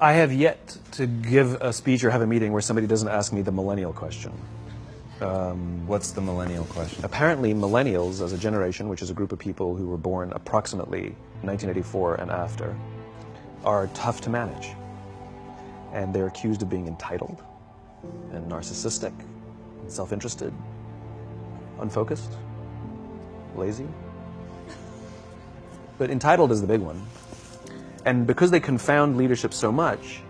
I have yet to give a speech or have a meeting where somebody doesn't ask me the millennial question. What's the millennial question? Apparently, millennials as a generation, which is a group of people who were born approximately 1984 and after, are tough to manage. And they're accused of being entitled and narcissistic, and self-interested, unfocused, lazy. But entitled is the big one. And because they confound leadership so much,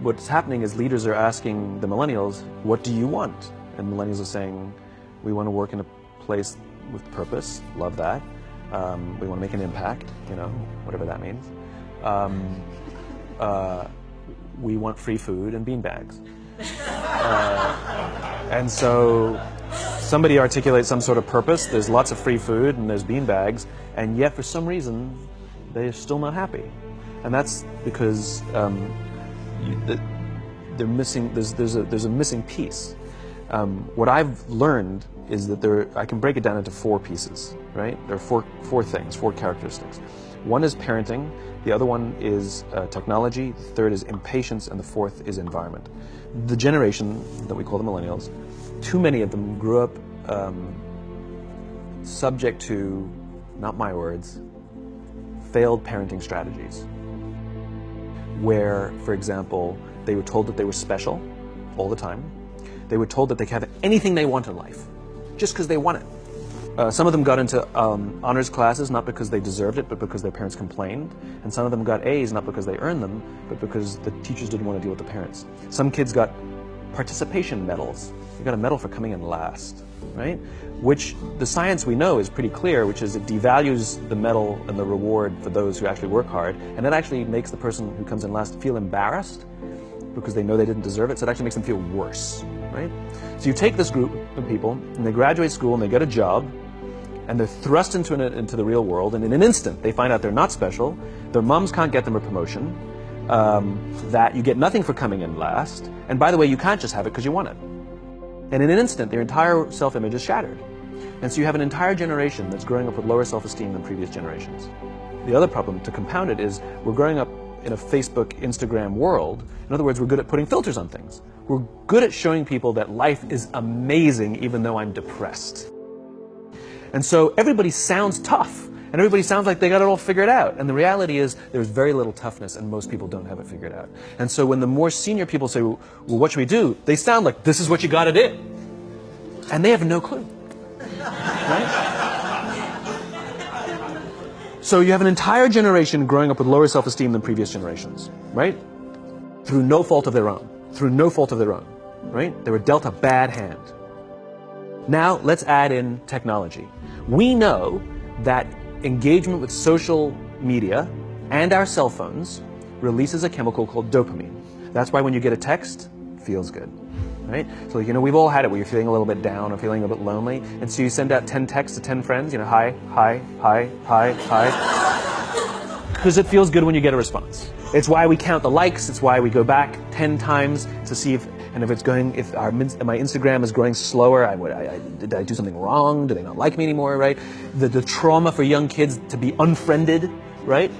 what's happening is leaders are asking the millennials, what do you want? And millennials are saying, we want to work in a place with purpose, love that. We want to make an impact, you know, whatever that means. We want free food and beanbags. And so somebody articulates some sort of purpose, there's lots of free food and there's beanbags, and yet for some reason, they're still not happy. And that's because they're missing, there's a missing piece. What I've learned is that I can break it down into four pieces, right? There are four things, four characteristics. One is parenting, the other one is technology, the third is impatience, and the fourth is environment. The generation that we call the millennials, too many of them grew up subject to, not my words, failed parenting strategies. Where, for example, they were told that they were special all the time. They were told that they could have anything they want in life, just because they want it. Some of them got into honors classes, not because they deserved it, but because their parents complained. And some of them got A's, not because they earned them, but because the teachers didn't want to deal with the parents. Some kids got participation medals. You got a medal for coming in last, right? Which the science we know is pretty clear, which is it devalues the medal and the reward for those who actually work hard, and it actually makes the person who comes in last feel embarrassed because they know they didn't deserve it, so it actually makes them feel worse, right? So you take this group of people, and they graduate school, and they get a job, and they're thrust into the real world, and in an instant, they find out they're not special, their moms can't get them a promotion, that you get nothing for coming in last, and by the way, you can't just have it because you want it. And in an instant, their entire self-image is shattered. And so you have an entire generation that's growing up with lower self-esteem than previous generations. The other problem, to compound it, is we're growing up in a Facebook, Instagram world. In other words, we're good at putting filters on things. We're good at showing people that life is amazing even though I'm depressed. And so everybody sounds tough, and everybody sounds like they got it all figured out. And the reality is there's very little toughness, and most people don't have it figured out. And so when the more senior people say, well, what should we do? They sound like, this is what you got to do. And they have no clue. Right? So you have an entire generation growing up with lower self-esteem than previous generations, right? Through no fault of their own. Through no fault of their own, right? They were dealt a bad hand. Now let's add in technology. We know that engagement with social media and our cell phones releases a chemical called dopamine. That's why when you get a text, it feels good. Right? So, you know, we've all had it where you're feeling a little bit down or feeling a bit lonely, and so you send out 10 texts to 10 friends, you know, hi, hi, hi, hi, hi. Because it feels good when you get a response. It's why we count the likes, it's why we go back 10 times to see if my Instagram is growing slower, did I do something wrong? Do they not like me anymore, right? The trauma for young kids to be unfriended, right?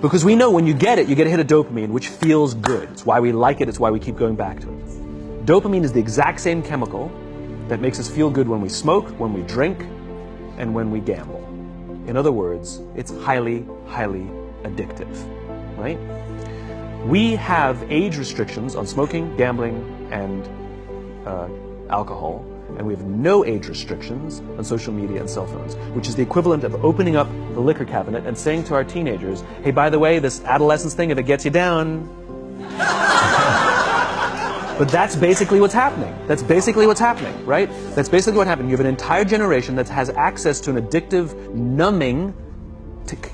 Because we know when you get it, you get a hit of dopamine, which feels good. It's why we like it, it's why we keep going back to it. Dopamine is the exact same chemical that makes us feel good when we smoke, when we drink, and when we gamble. In other words, it's highly, highly addictive, right? We have age restrictions on smoking, gambling, and alcohol, and we have no age restrictions on social media and cell phones, which is the equivalent of opening up the liquor cabinet and saying to our teenagers, hey, by the way, this adolescence thing, if it gets you down... But that's basically what's happening. That's basically what's happening, right? That's basically what happened. You have an entire generation that has access to an addictive, numbing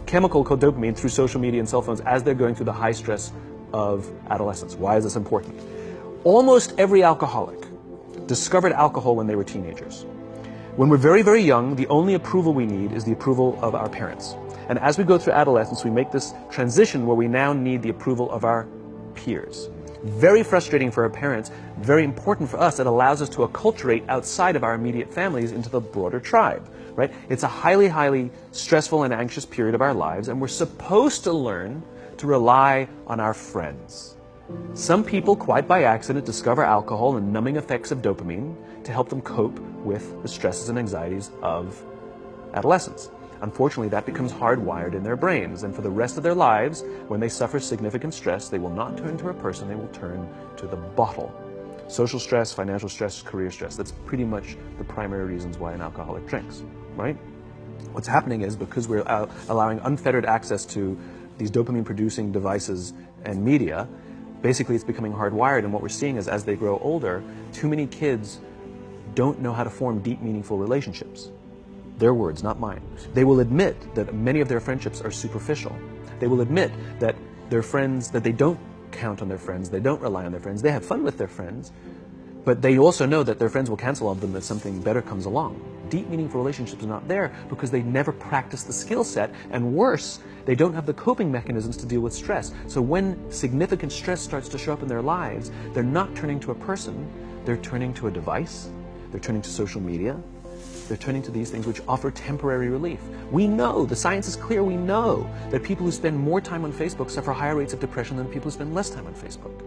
chemical called dopamine through social media and cell phones as they're going through the high stress of adolescence. Why is this important? Almost every alcoholic discovered alcohol when they were teenagers. When we're very, very young, the only approval we need is the approval of our parents. And as we go through adolescence, we make this transition where we now need the approval of our peers. Very frustrating for our parents, very important for us. It allows us to acculturate outside of our immediate families into the broader tribe, right? It's a highly, highly stressful and anxious period of our lives, and we're supposed to learn to rely on our friends. Some people, quite by accident, discover alcohol and numbing effects of dopamine to help them cope with the stresses and anxieties of adolescence. Unfortunately, that becomes hardwired in their brains, and for the rest of their lives, when they suffer significant stress, they will not turn to a person, they will turn to the bottle. Social stress, financial stress, career stress, that's pretty much the primary reasons why an alcoholic drinks, right? What's happening is, because we're allowing unfettered access to these dopamine-producing devices and media, basically it's becoming hardwired, and what we're seeing is, as they grow older, too many kids don't know how to form deep, meaningful relationships. Their words, not mine. They will admit that many of their friendships are superficial. They will admit that their friends, that they don't count on their friends, they don't rely on their friends, they have fun with their friends, but they also know that their friends will cancel on them if something better comes along. Deep, meaningful relationships are not there because they never practice the skill set, and worse, they don't have the coping mechanisms to deal with stress. So when significant stress starts to show up in their lives, they're not turning to a person, they're turning to a device, they're turning to social media, they're turning to these things which offer temporary relief. We know, the science is clear, we know that people who spend more time on Facebook suffer higher rates of depression than people who spend less time on Facebook.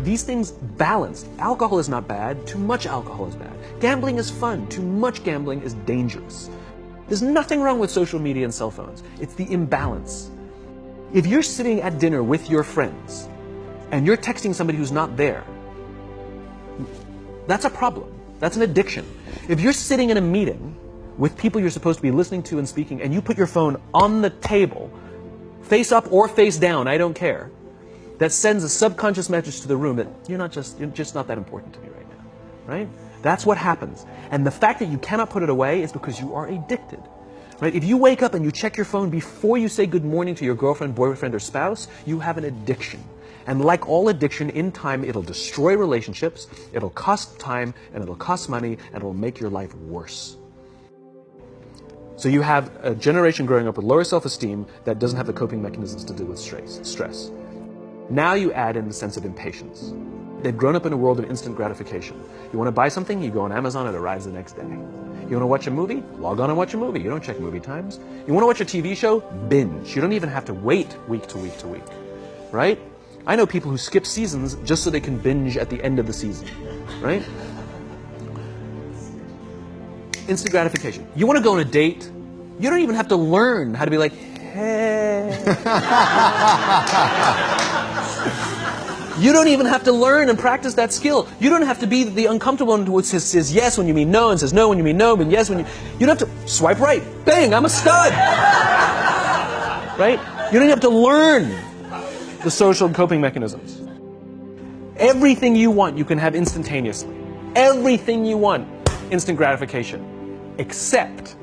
These things balanced. Alcohol is not bad, too much alcohol is bad. Gambling is fun, too much gambling is dangerous. There's nothing wrong with social media and cell phones. It's the imbalance. If you're sitting at dinner with your friends and you're texting somebody who's not there, that's a problem. That's an addiction. If you're sitting in a meeting with people you're supposed to be listening to and speaking, and you put your phone on the table, face up or face down, I don't care, that sends a subconscious message to the room that you're just not that important to me right now, right? That's what happens. And the fact that you cannot put it away is because you are addicted, right? If you wake up and you check your phone before you say good morning to your girlfriend, boyfriend, or spouse, you have an addiction. And like all addiction, in time, it'll destroy relationships, it'll cost time, and it'll cost money, and it'll make your life worse. So you have a generation growing up with lower self-esteem that doesn't have the coping mechanisms to deal with stress. Now you add in the sense of impatience. They've grown up in a world of instant gratification. You want to buy something, you go on Amazon, it arrives the next day. You want to watch a movie? Log on and watch a movie. You don't check movie times. You want to watch a TV show? Binge. You don't even have to wait week to week to week, right? I know people who skip seasons just so they can binge at the end of the season, right? Instant gratification. You want to go on a date? You don't even have to learn how to be like, hey. You don't even have to learn and practice that skill. You don't have to be the uncomfortable one who says yes when you mean no, and says no when you mean no, and yes when you don't have to swipe right. Bang, I'm a stud. Right? You don't have to learn the social coping mechanisms. Everything you want, you can have instantaneously. Everything you want, instant gratification. Except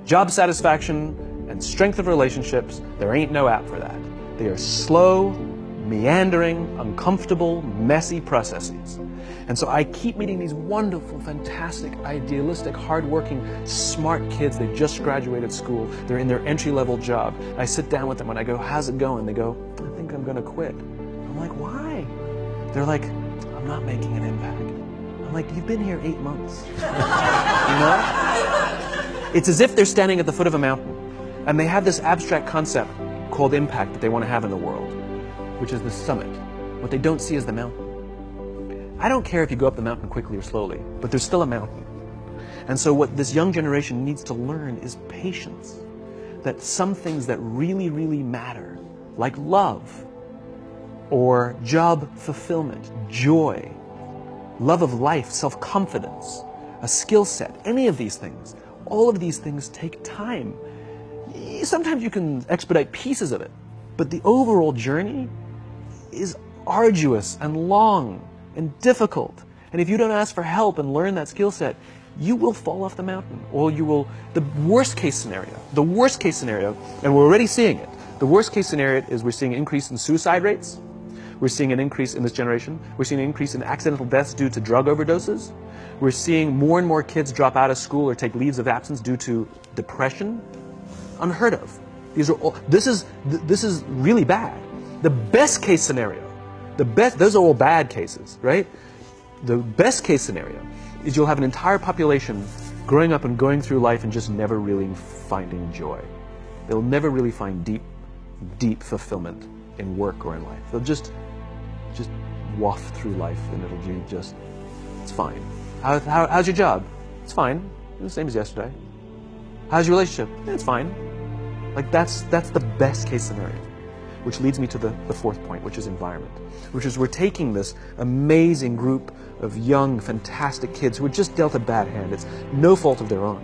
job satisfaction and strength of relationships, there ain't no app for that. They are slow, meandering, uncomfortable, messy processes. And so I keep meeting these wonderful, fantastic, idealistic, hardworking, smart kids. They just graduated school. They're in their entry-level job. I sit down with them and I go, how's it going? They go, I think I'm going to quit. I'm like, why? They're like, I'm not making an impact. I'm like, you've been here 8 months. You know? It's as if they're standing at the foot of a mountain and they have this abstract concept called impact that they want to have in the world, which is the summit. What they don't see is the mountain. I don't care if you go up the mountain quickly or slowly, but there's still a mountain. And so what this young generation needs to learn is patience. That some things that really, really matter, like love, or job fulfillment, joy, love of life, self-confidence, a skill set, any of these things, all of these things take time. Sometimes you can expedite pieces of it, but the overall journey is arduous and long and difficult. And if you don't ask for help and learn that skill set, you will fall off the mountain, or you will, the worst case scenario, and we're already seeing it, the worst case scenario is we're seeing an increase in suicide rates, we're seeing an increase in this generation, we're seeing an increase in accidental deaths due to drug overdoses, we're seeing more and more kids drop out of school or take leaves of absence due to depression. Unheard of. These are all, this is really bad. The best case scenario, those are all bad cases, right? The best case scenario is you'll have an entire population growing up and going through life and just never really finding joy. They'll never really find deep, deep fulfillment in work or in life. They'll just waft through life, and it'll be just, it's fine. How's your job? It's fine. It's the same as yesterday. How's your relationship? It's fine. Like that's the best case scenario. Which leads me to the fourth point, which is environment. Which is we're taking this amazing group of young, fantastic kids who were just dealt a bad hand. It's no fault of their own.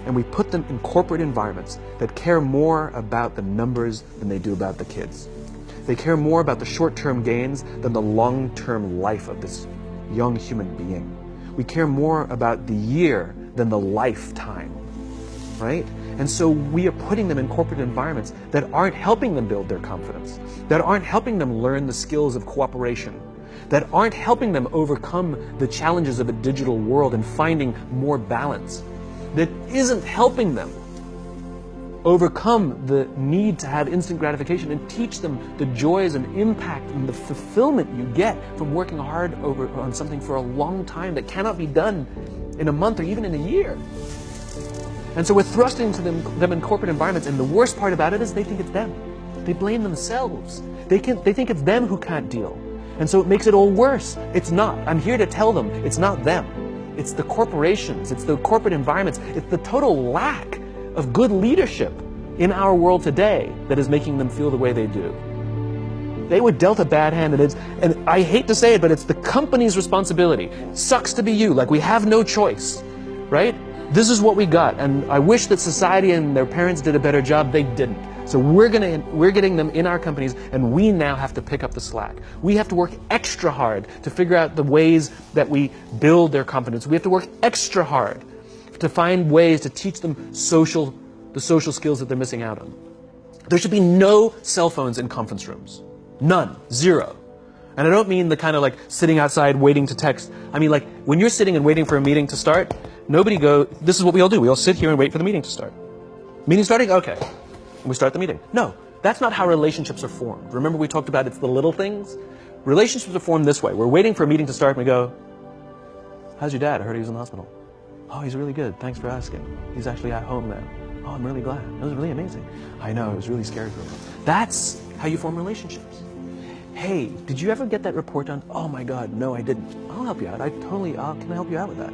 And we put them in corporate environments that care more about the numbers than they do about the kids. They care more about the short-term gains than the long-term life of this young human being. We care more about the year than the lifetime, right? And so we are putting them in corporate environments that aren't helping them build their confidence, that aren't helping them learn the skills of cooperation, that aren't helping them overcome the challenges of a digital world and finding more balance, that isn't helping them overcome the need to have instant gratification and teach them the joys and impact and the fulfillment you get from working hard on something for a long time that cannot be done in a month or even in a year. And so we're thrusting to them in corporate environments, and the worst part about it is they think it's them. They blame themselves. They think it's them who can't deal. And so it makes it all worse. It's not. I'm here to tell them it's not them. It's the corporations, it's the corporate environments, it's the total lack of good leadership in our world today that is making them feel the way they do. They were dealt a bad hand, and I hate to say it, but it's the company's responsibility. Sucks to be you, like we have no choice, right? This is what we got, and I wish that society and their parents did a better job. They didn't. So we're getting them in our companies, and we now have to pick up the slack. We have to work extra hard to figure out the ways that we build their confidence. We have to work extra hard to find ways to teach them the social skills that they're missing out on. There should be no cell phones in conference rooms. None. Zero. And I don't mean the kind of like sitting outside waiting to text. I mean like when you're sitting and waiting for a meeting to start, this is what we all do. We all sit here and wait for the meeting to start. Meeting starting? Okay. And we start the meeting. No, that's not how relationships are formed. Remember we talked about it's the little things? Relationships are formed this way. We're waiting for a meeting to start and we go, how's your dad? I heard he was in the hospital. Oh, he's really good. Thanks for asking. He's actually at home now. Oh, I'm really glad. It was really amazing. I know, it was really scary for him. That's how you form relationships. Hey, did you ever get that report done? Oh my God, no, I didn't. I'll help you out. Can I help you out with that?